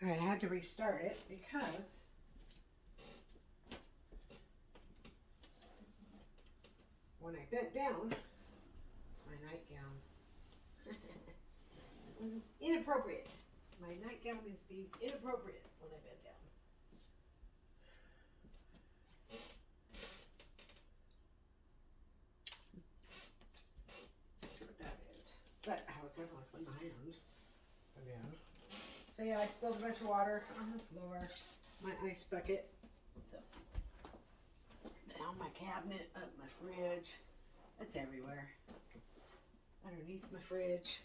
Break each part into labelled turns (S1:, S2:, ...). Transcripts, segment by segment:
S1: All right, I had to restart it because when I bent down, my nightgown was inappropriate. My nightgown is being inappropriate when I bent down. Not sure what that is, but I was definitely clean my hands again. So yeah, I spilled a bunch of water on the floor, my ice bucket, so down my cabinet, up my fridge. It's everywhere. Underneath my fridge.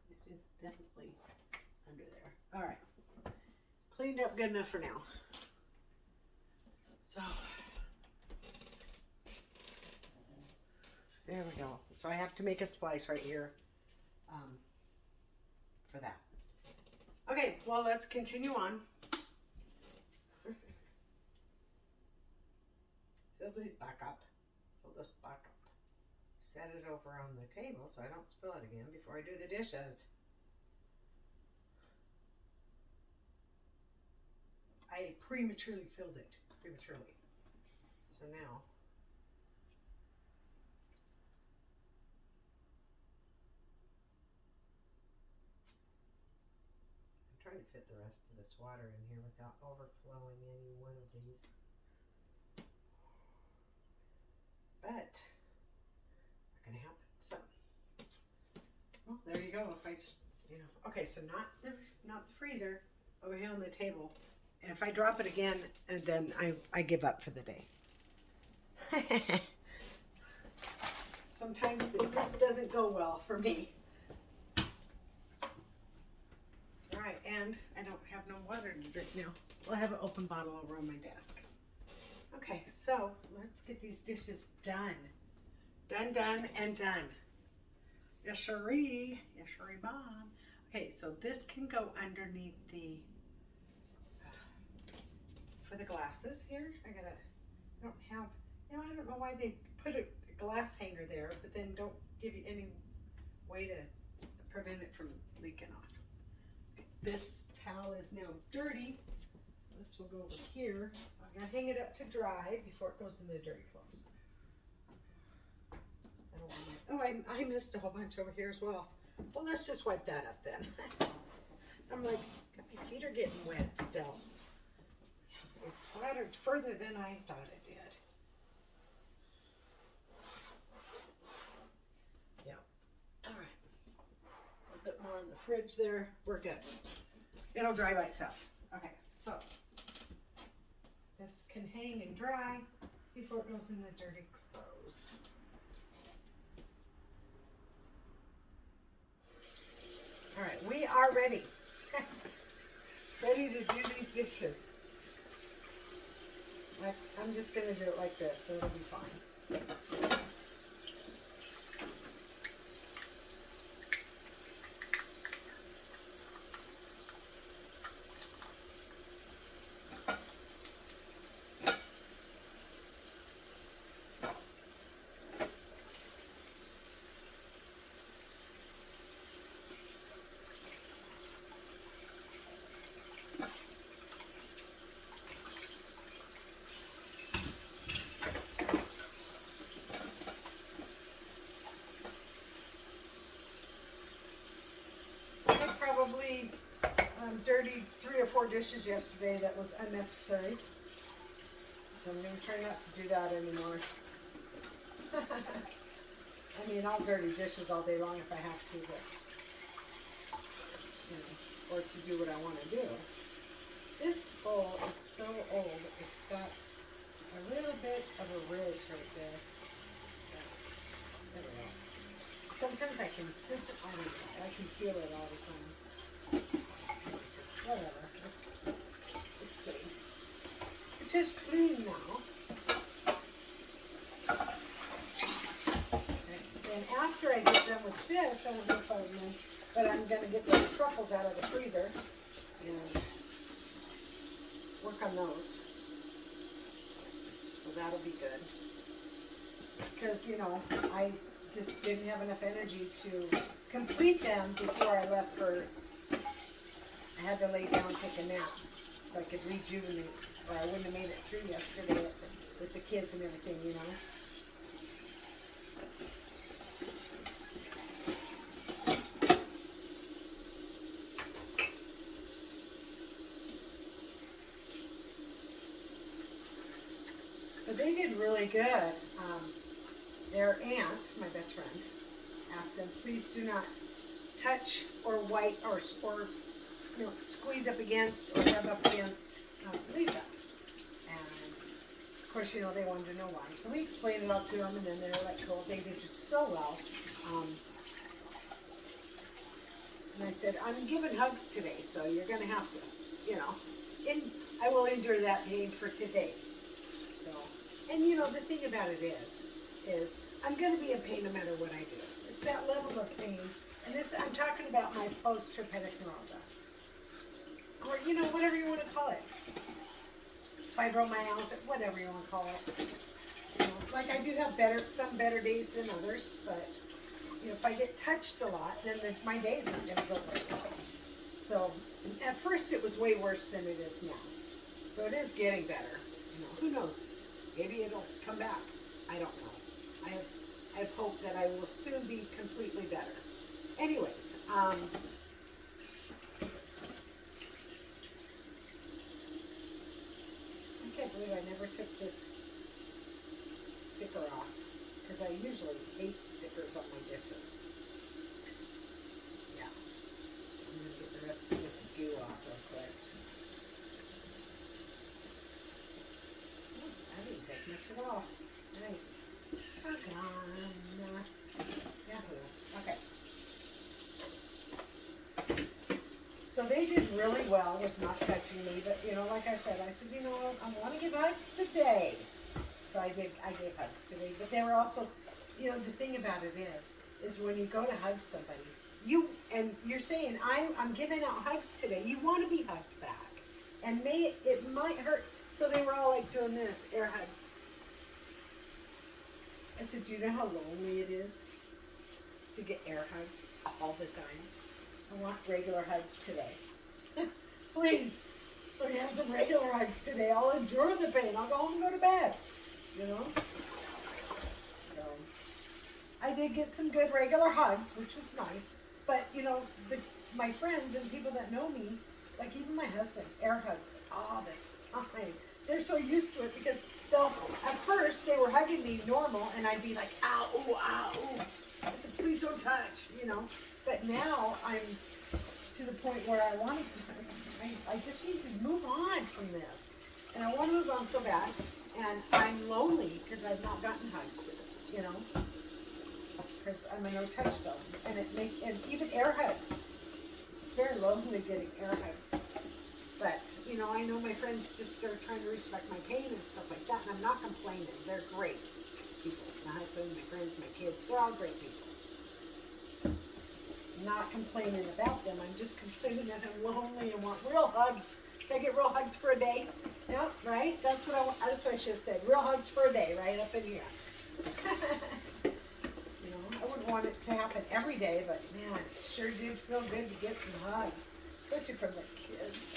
S1: It is definitely under there. All right. Cleaned up good enough for now. So, there we go. So I have to make a splice right here for that. Okay, well, let's continue on. Fill these back up. Fill this back up. Set it over on the table so I don't spill it again before I do the dishes. I prematurely filled it. Prematurely. So now, I'm trying to fit the rest of this water in here without overflowing any one of these. But, not gonna happen. So, well, there you go. If I just, okay, so not the freezer, over here on the table. And if I drop it again, and then I give up for the day. Sometimes it just doesn't go well for me. All right, and I don't have no water to drink now. Well, I have an open bottle over on my desk. Okay, so let's get these dishes done. Done, and done. Yes, sirree. Yes, sirree, Bob. Okay, so this can go underneath the for the glasses here. I don't have, I don't know why they put a glass hanger there, but then don't give you any way to prevent it from leaking off. This towel is now dirty. This will go over here. I'm gonna hang it up to dry before it goes in the dirty clothes. I don't want I missed a whole bunch over here as well. Well, let's just wipe that up then. I'm like, my feet are getting wet still. It splattered further than I thought it did. Yeah. All right. A little bit more in the fridge there. We're good. It'll dry by itself. Okay, so this can hang and dry before it goes in the dirty clothes. All right, we are ready. Ready to do these dishes. I'm just going to do it like this, so it'll be fine. Probably dirtied 3 or 4 dishes yesterday that was unnecessary. So I'm going to try not to do that anymore. I mean, I'll dirty dishes all day long if I have to, but, or to do what I want to do. This bowl is so old, it's got a little bit of a ridge right there. There we go. Sometimes I can feel it all the time. Just whatever. It's clean. It is clean now. Okay. And after I get done with this, I don't know if I will, but I'm going to get those truffles out of the freezer and work on those. So that'll be good. because, you know, I just didn't have enough energy to complete them before I left for, I had to lay down, take a nap, so I could rejuvenate, or I wouldn't have made it through yesterday with the kids and everything, you know. But they did really good. Their aunt, my best friend, asked them, please do not touch or wipe or you know, squeeze up against or rub up against Lisa. And of course, you know, they wanted to know why. So we explained it all to them, and then they were like, cool, they did just so well. And I said, I'm giving hugs today, so you're going to have to, you know, I will endure that pain for today. So, and you know, the thing about it is I'm going to be in pain no matter what I do. It's that level of pain. And this, I'm talking about my post-herpetic neuralgia. Or, you know, whatever you want to call it. Fibromyalgia, whatever you want to call it. You know, like I do have some better days than others, but, you know, if I get touched a lot, then my days aren't going to go very well. So, at first it was way worse than it is now. So it is getting better. You know, who knows? Maybe it'll come back. I don't know. I have hope that I will soon be completely better. Anyways, I can't believe I never took this sticker off, because I usually hate stickers on my dishes. Yeah. I'm going to get the rest of this goo off real quick. Oh, I didn't take much at all. Nice. Doggone. Yahoo. Okay. So they did really well with not touching me, but you know, like I said, you know, I want to give hugs today. So I gave hugs today, but they were also, you know, the thing about it is when you go to hug somebody, you're saying, I'm giving out hugs today. You want to be hugged back, and it might hurt. So they were all like doing this, air hugs. I said, do you know how lonely it is to get air hugs all the time? I want regular hugs today. Please, let me have some regular hugs today. I'll endure the pain. I'll go home and go to bed. You know? So, I did get some good regular hugs, which was nice. But, you know, my friends and people that know me, like even my husband, air hugs all the time. They're so used to it because at first they were hugging me normal, and I'd be like, ow, ooh, ow, ooh. I said, please don't touch, you know. But now I'm to the point where I just need to move on from this. And I want to move on so bad. And I'm lonely because I've not gotten hugs, you know. Because I'm a no-touch zone. And even air hugs. It's very lonely getting air hugs. But, you know, I know my friends just are trying to respect my pain and stuff like that. And I'm not complaining. They're great people. My husband, my friends, my kids, they're all great people. Not complaining about them. I'm just complaining that I'm lonely and want real hugs. Can I get real hugs for a day? Yeah, right? That's what I want. That's what I should have said. Real hugs for a day, right up in here. You know, I wouldn't want it to happen every day, but man, it sure did feel good to get some hugs, especially from the kids.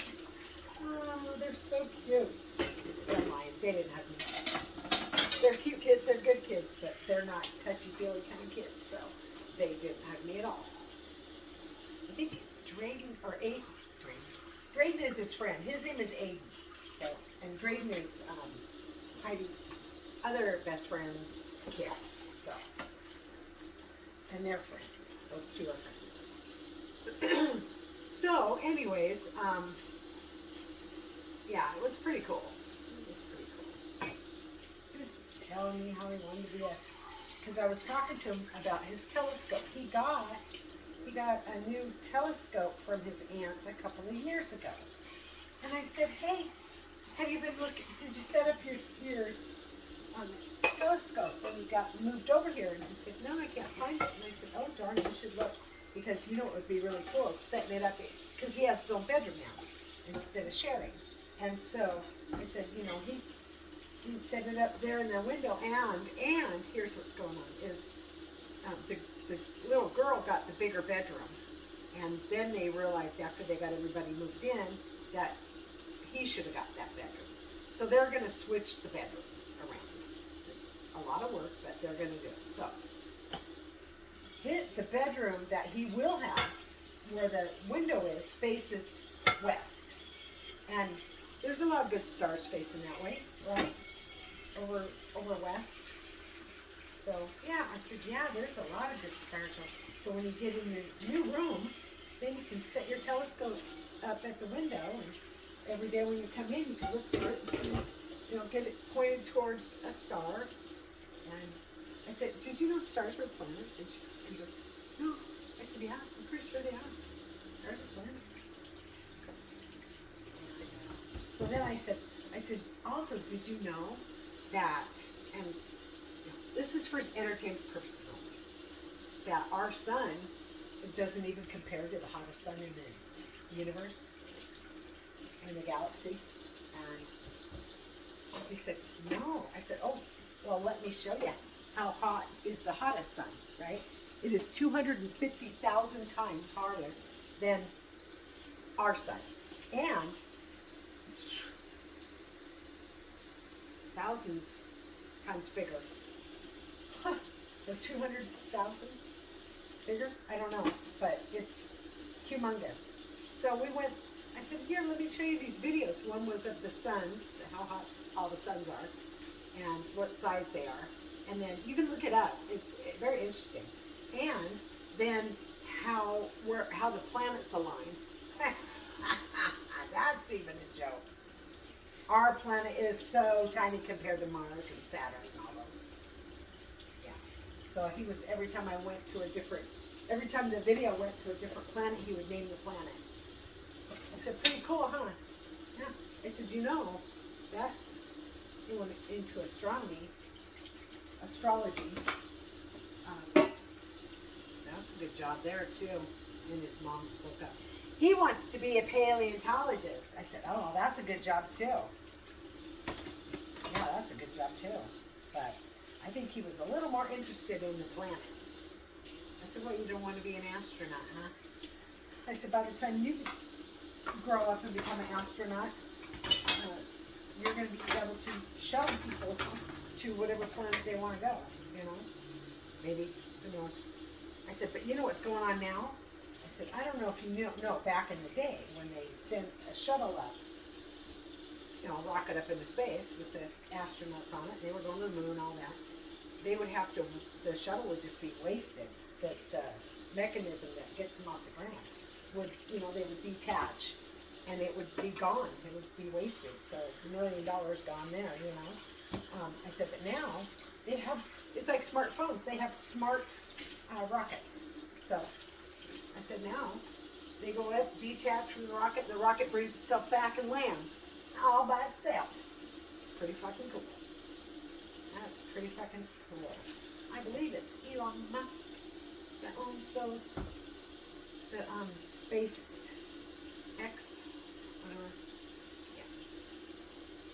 S1: Oh, they're so cute. Never mind, they didn't hug me. They're cute kids. They're good kids, but they're not touchy-feely kind of kids, so they didn't hug me at all. I think Drayden is his friend. His name is Aiden. So, and Drayden is Heidi's other best friend's kid. So, and they're friends. Those two are friends. So, anyways, yeah, it was pretty cool. It was pretty cool. He was telling me how he wanted to be because I was talking to him about his telescope. He got a new telescope from his aunt a couple of years ago. And I said, hey, have you been looking, did you set up your telescope when you got moved over here? And he said, no, I can't find it. And I said, oh, darn, you should look. Because you know what would be really cool is setting it up, because he has his own bedroom now instead of sharing. And so I said, you know, he set it up there in the window, and here's what's bigger bedroom. And then they realized after they got everybody moved in that he should have got that bedroom. So they're going to switch the bedrooms around. It's a lot of work, but they're going to do it. So the bedroom that he will have, where the window is, faces west. And there's a lot of good stars facing that way, right? Over west. So, yeah, I said, yeah, there's a lot of good stars. So when you get in your new room, then you can set your telescope up at the window, and every day when you come in, you can look through it and see, get it pointed towards a star. And I said, did you know stars are planets? And he goes, no. I said, yeah, I'm pretty sure they are. Stars are planets. So then I said, also, did you know that, and this is for entertainment purposes only, that our sun doesn't even compare to the hottest sun in the universe, in the galaxy? And he said, no. I said, oh, well, let me show you how hot is the hottest sun, right? It is 250,000 times hotter than our sun. And thousands times bigger. Huh. So 200,000 bigger? I don't know, but it's humongous. So we went, I said, here, let me show you these videos. One was of the suns, how hot all the suns are, and what size they are. And then you can look it up. It's very interesting. And then how the planets align. That's even a joke. Our planet is so tiny compared to Mars and Saturn and all those. Yeah. So he was, every time the video went to a different planet, he would name the planet. I said, pretty cool, huh? Yeah. I said, that he went into astrology. That's a good job there, too. And his mom spoke up. He wants to be a paleontologist. I said, oh, that's a good job, too. Yeah, that's a good job, too. But I think he was a little more interested in the planets. I said, well, you don't want to be an astronaut, huh? I said, by the time you grow up and become an astronaut, you're going to be able to show people to whatever planet they want to go, Maybe, who knows. I said, but you know what's going on now? I said, I don't know if you know, back in the day when they sent a shuttle up, a rocket up into space with the astronauts on it, they were going to the moon, all that. They would have to, the shuttle would just be wasted. The mechanism that gets them off the ground would, they would detach and it would be gone. It would be wasted. So $1 million gone there, I said, but now they have, it's like smartphones. They have smart rockets. So I said, now they go up, detach from the rocket brings itself back and lands all by itself. Pretty fucking cool. That's pretty fucking cool. I believe it's Elon Musk that owns those, the Space X, whatever. Yeah.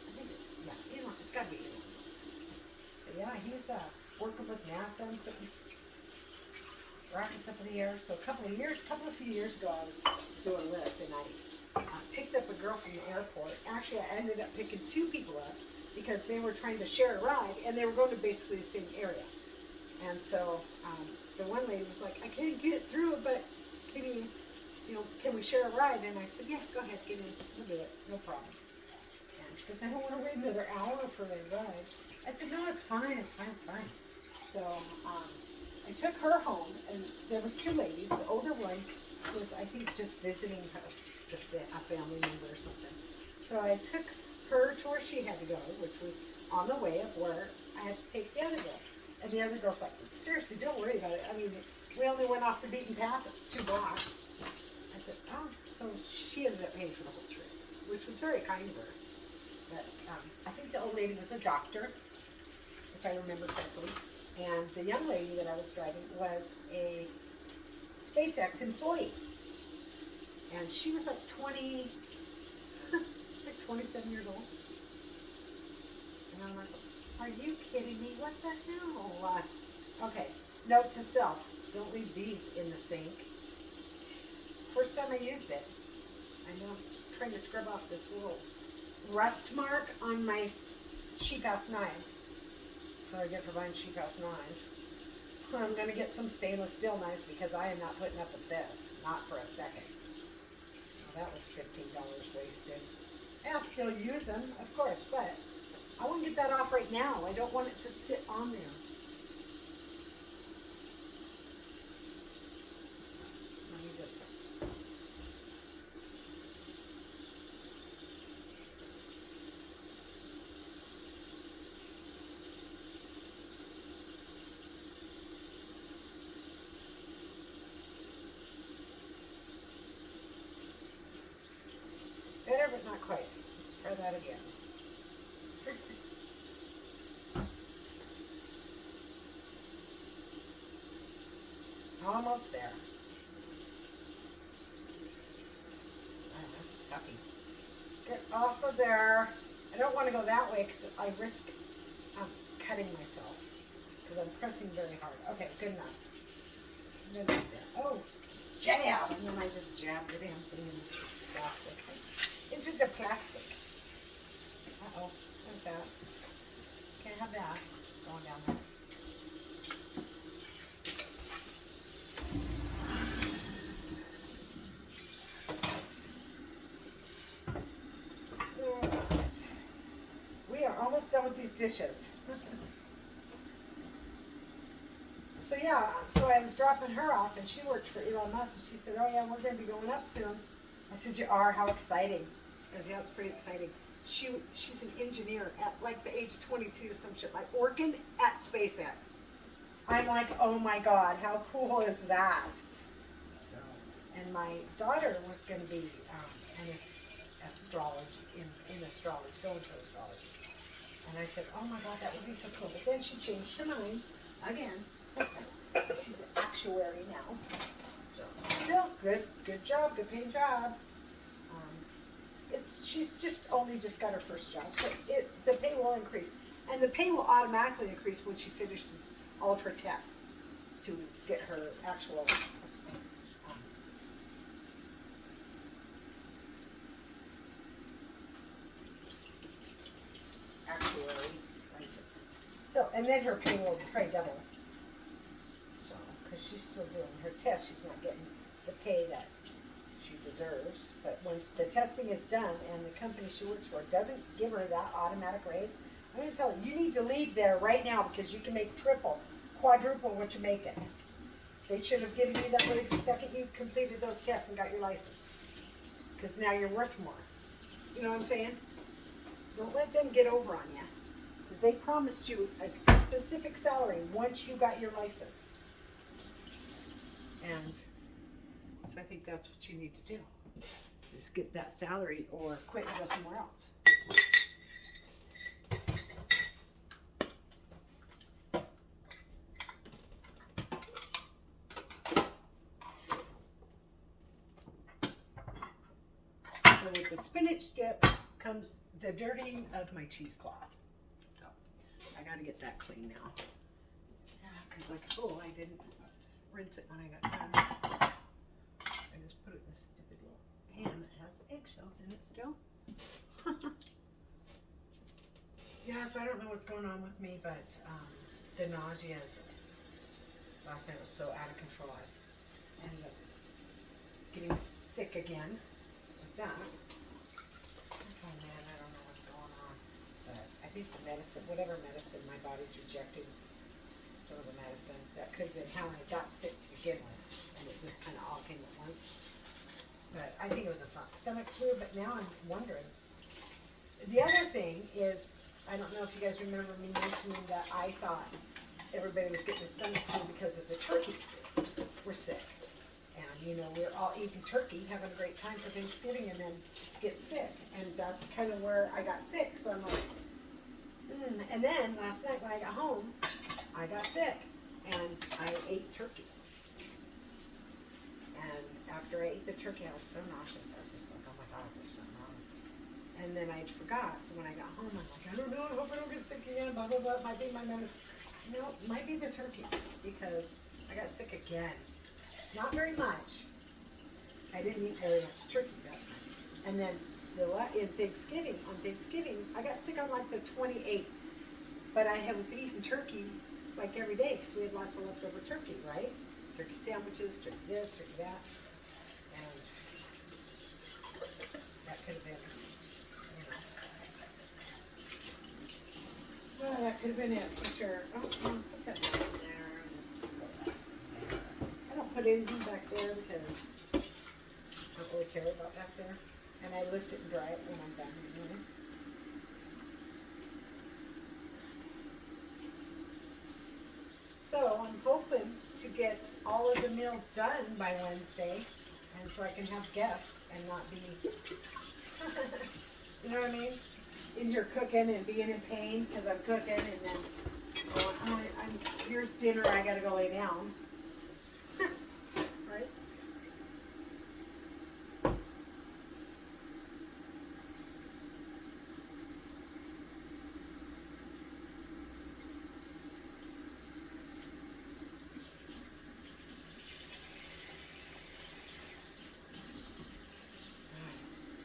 S1: I think Elon, it's gotta be Elon Musk. But yeah, he's working with NASA and putting rockets up in the air. So a few years ago, I was doing a lift and I picked up a girl from the airport. Actually, I ended up picking two people up because they were trying to share a ride and they were going to basically the same area. And so the one lady was like, I can't get through, but can we share a ride? And I said, yeah, go ahead, get in. We'll do it. No problem. And she goes, I don't want to wait another hour for a ride. I said, no, it's fine. So I took her home, and there was two ladies. The older one was, I think, just visiting a family member or something. So I took her to where she had to go, which was on the way of where I had to take the other girl. And the other girl's like, seriously, don't worry about it. I mean, we only went off the beaten path 2 blocks. I said, oh, so she ended up paying for the whole trip, which was very kind of her. But I think the old lady was a doctor, if I remember correctly. And the young lady that I was driving was a SpaceX employee. And she was like 27 years old. And I'm like, are you kidding me? What the hell? Okay, note to self. don't leave these in the sink. First time I used it, I know I'm trying to scrub off this little rust mark on my sheep house knives. So I get for buying sheep house knives. I'm going to get some stainless steel knives because I am not putting up with this. Not for a second. Well, that was $15 wasted. And I'll still use them, of course, but I want to get that off right now. I don't want it to sit on there. Let me just... Better, but not quite. Try that again. Almost there. Oh, that's toughy. Get off of there. I don't want to go that way because I risk cutting myself because I'm pressing very hard. Okay, good enough. Good enough there. Oh, jab! And then I just jabbed the damn thing in the plastic. Into the plastic. Uh-oh, what's that? Can't have that going down there. We are almost done with these dishes. So yeah, so I was dropping her off and she worked for Elon Musk and she said, oh yeah, we're going to be going up soon. I said, you are? How exciting. She goes, yeah, it's pretty exciting. She's an engineer at like the age of 22 or some shit, like working at SpaceX. I'm like, oh my God, how cool is that? So, and my daughter was going to be an astrology, in astrology, going to astrology. And I said, oh my God, that would be so cool. But then she changed her mind again. She's an actuary now. So, still, good job, good paying job. She's just only just got her first job, so the pay will increase. And the pay will automatically increase when she finishes all of her tests to get her actual actuary license. So, and then her pay will probably double. So, because she's still doing her test, she's not getting the pay that she deserves. But when the testing is done and the company she works for doesn't give her that automatic raise, I'm going to tell her, you need to leave there right now because you can make triple, quadruple what you're making. They should have given you that raise the second you completed those tests and got your license. Because now you're worth more. You know what I'm saying? Don't let them get over on you. Because they promised you a specific salary once you got your license. And so I think that's what you need to do. Is get that salary or quit and go somewhere else. So with the spinach dip comes the dirtying of my cheesecloth. So I gotta get that clean now. Yeah, because like, oh, I didn't rinse it when I got done. I just put it in this stupid little pan that has eggshells in it still. Yeah, so I don't know what's going on with me, but the nausea last night was so out of control. I ended up getting sick again with that. Oh man, I don't know what's going on. But I think the medicine, whatever medicine, my body's rejecting some of the medicine. That could have been how I got sick to begin with. And it just kind of all came at once. But I think it was a stomach flu, but now I'm wondering. The other thing is, I don't know if you guys remember me mentioning that I thought everybody was getting the stomach flu because of the turkeys were sick. And, you know, we're all eating turkey, having a great time for Thanksgiving, and then get sick. And that's kind of where I got sick. So I'm like, And then last night when I got home, I got sick. And I ate turkey. And after I ate the turkey, I was so nauseous. I was just like, oh my God, there's something wrong. And then I forgot. So when I got home, I'm like, I don't know. I hope I don't get sick again. Blah, blah, blah. It might be my medicine. No, it might be the turkeys. Because I got sick again. Not very much. I didn't eat very much turkey that time. And then on Thanksgiving, I got sick on like the 28th. But I was eating turkey like every day because we had lots of leftover turkey, right? Turkey sandwiches, turkey this, turkey that. And that could have been, well, that could have been it for sure. Oh, put that back in there. I don't put anything back there because I don't really care about back there. And I lift it and dry it when I'm done anyways. So I'm hoping to get all of the meals done by Wednesday, and so I can have guests and not be, you know what I mean? In here cooking and being in pain because I'm cooking, and then here's dinner. I gotta go lay down, right?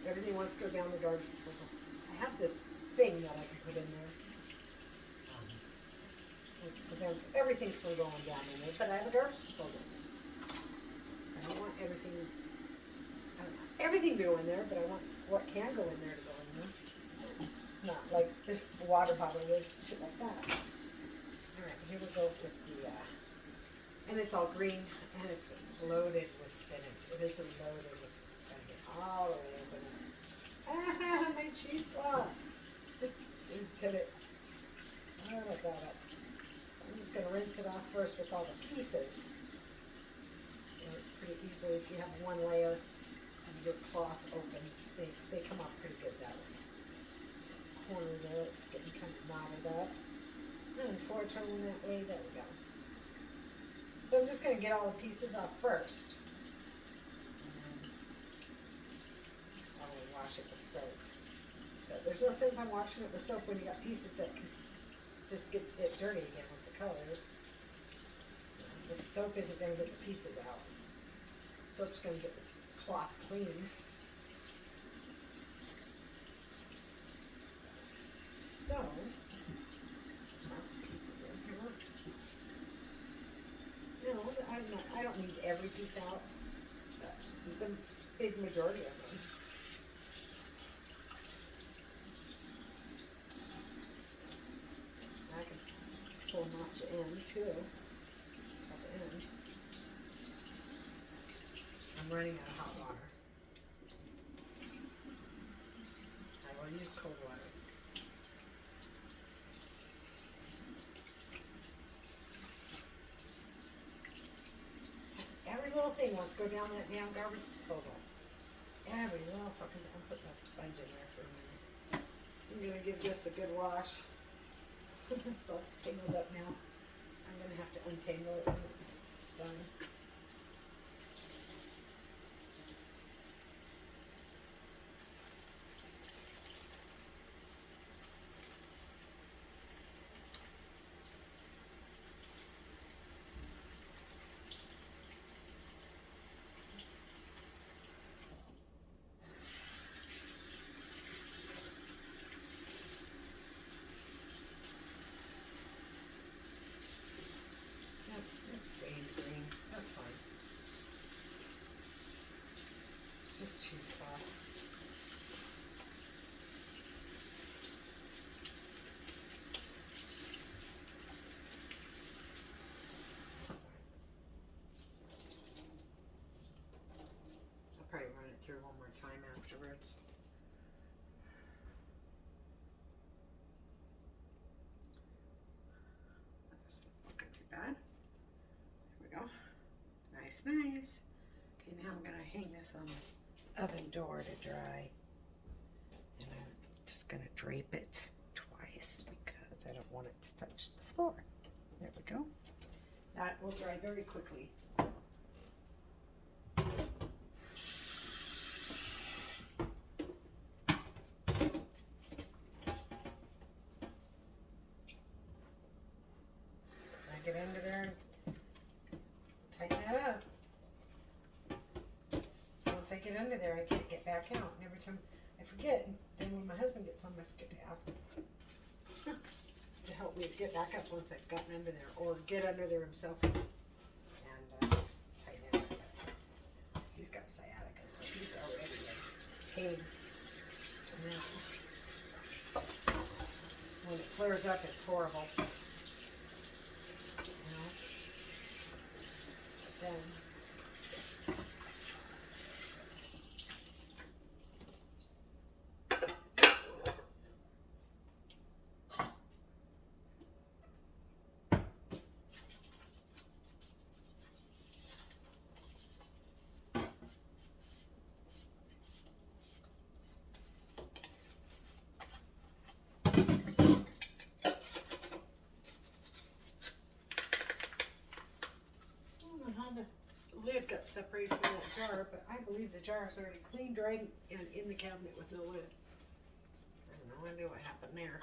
S1: Everything wants to go down the garbage disposal. I have this thing that I can put in there, which prevents everything from going down in it, but I have a garbage disposal. I don't want everything to go in there, but I want what can go in there to go in there. Not like the water bottle lids and shit like that. Alright, here we go with the, and it's all green, and it's loaded with spinach. It is loaded with spinach. All the way open. Ah, my cheesecloth. Did it. Oh, I got it. So I'm just going to rinse it off first with all the pieces. Pretty easily, if you have one layer of your cloth open, they come off pretty good that way. Corner there, it's getting kind of knotted up. And before I turn them that way, there we go. So I'm just going to get all the pieces off first. Wash it with soap. But there's no sense on washing it with soap when you got pieces that can just get it dirty again with the colors. The soap isn't going to get the pieces out. Soap's going to get the cloth clean. So, lots of pieces in here. No, I don't need every piece out, but the big majority of them. Pull them off the end too. Off the end. I'm running out of hot water. I will use cold water. Every little thing wants to go down that damn garbage disposal. Every little fucking. I'm putting that sponge in there for a minute. I'm gonna give this a good wash. It's all tangled up now. I'm going to have to untangle it when it's done. It's stained green. That's fine. It's just cheesecloth. I'll probably run it through one more time afterwards. That's not looking too bad. There we go. Nice, nice. Okay, now I'm gonna hang this on the oven door to dry. And I'm just gonna drape it twice because I don't want it to touch the floor. There we go. That will dry very quickly. I get into there and tighten that up. Once I get under there, I can't get back out. And every time I forget, and then when my husband gets home, I forget to ask him to help me get back up once I've gotten under there, or get under there himself and tighten it up. He's got sciatica, so he's already in pain. And then when it flares up, it's horrible. You know? But then the lid got separated from that jar, but I believe the jar is already clean, dried, and in the cabinet with no lid. I have no idea what happened there.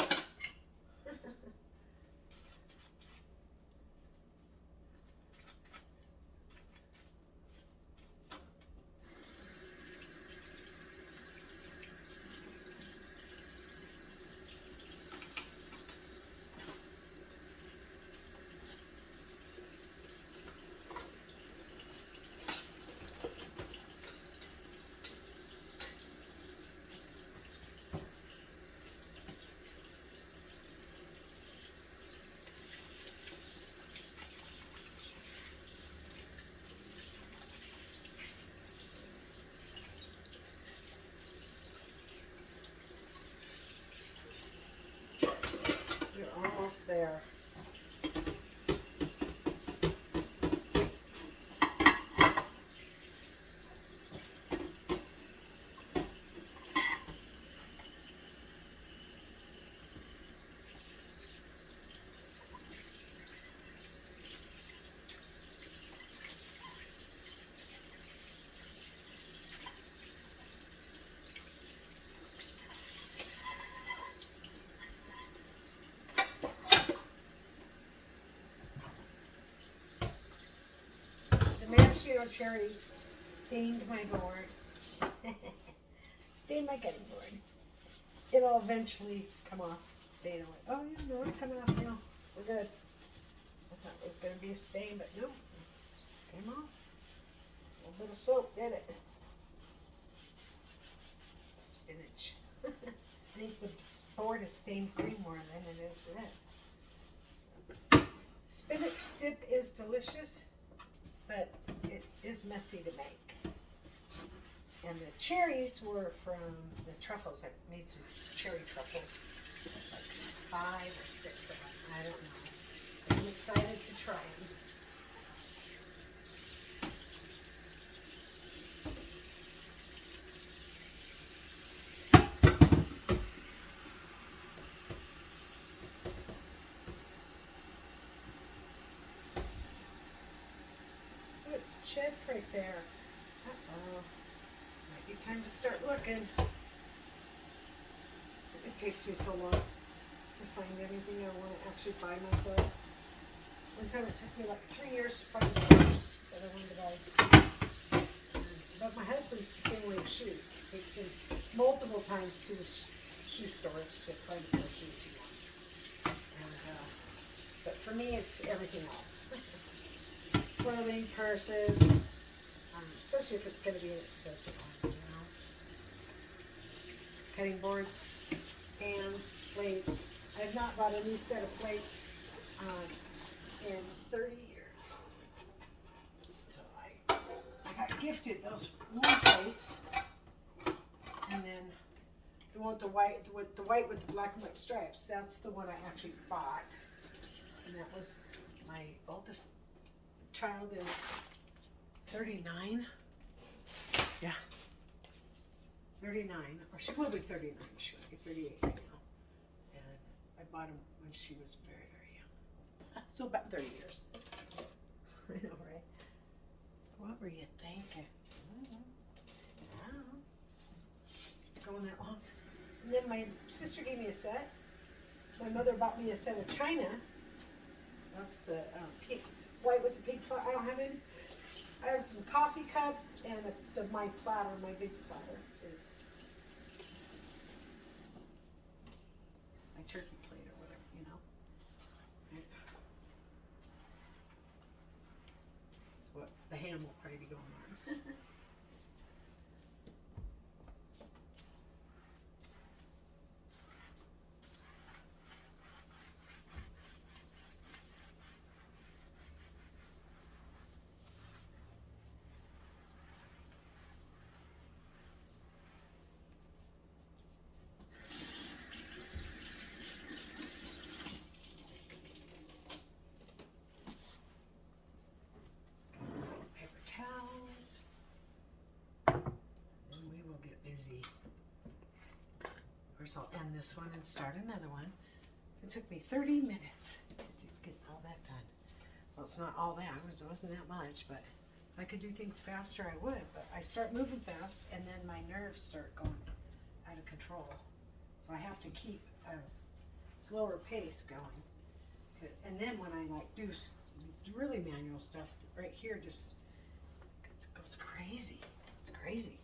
S1: You're almost there. Maraschino cherries stained my board. Stained my cutting board. It'll eventually come off. They know it. Oh yeah, no, it's coming off now. We're good. I thought it was going to be a stain, but no, it came off. A little bit of soap did it. Spinach. I think the board is stained green more than it is red. Spinach dip is delicious, but it is messy to make. And the cherries were from the truffles. I made some cherry truffles, like 5 or 6 of them. I don't know. I'm excited to try them. Shed right there. Uh-oh. Might be time to start looking. It takes me so long to find anything I want to actually buy myself. One time it took me like 3 years to find the shoes that I wanted to buy. But my husband's the same way with shoes. It takes him multiple times to the shoe stores to find the shoes he wants. And, but for me, it's everything else. Clothing, purses, especially if it's going to be an expensive one, you know. Cutting boards, pans, plates. I have not bought a new set of plates in 30 years. So I got gifted those blue plates, and then the one with the white with the black and white stripes. That's the one I actually bought, and that was my oldest child is 39. Yeah. 39. Or she will be 39. She will be 38 right now. And I bought them when she was very, very young. So about 30 years. I know, right? What were you thinking? I don't know. Going that long. And then my sister gave me a set. My mother bought me a set of china. That's the pink. White with the pink flower. I don't have any I have some coffee cups and my platter, my big platter is my turkey plate or whatever, you know. Right. What the ham will probably be going on. Paper towels. And we will get busy. First I'll end this one and start another one. It took me 30 minutes to get all that done. Well, it's not all that, it wasn't that much, but if I could do things faster, I would. But I start moving fast, and then my nerves start going out of control. So I have to keep a slower pace going. And then when I like do really manual stuff, right here just it goes crazy. It's crazy.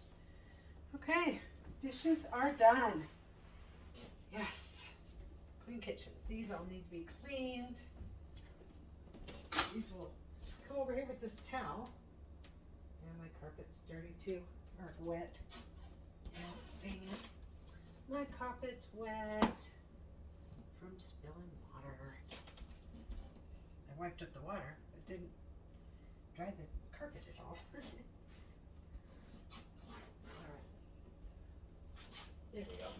S1: Okay, dishes are done. Yes. Clean kitchen. These all need to be cleaned. These will come over here with this towel. And my carpet's dirty too, or wet. Oh, dang it. My carpet's wet from spilling water. I wiped up the water, but didn't dry the carpet at all. Alright. There we go.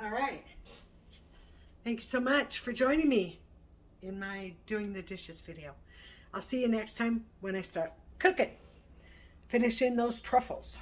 S1: All right. Thank you so much for joining me in my doing the dishes video. I'll see you next time when I start cooking, finishing those truffles.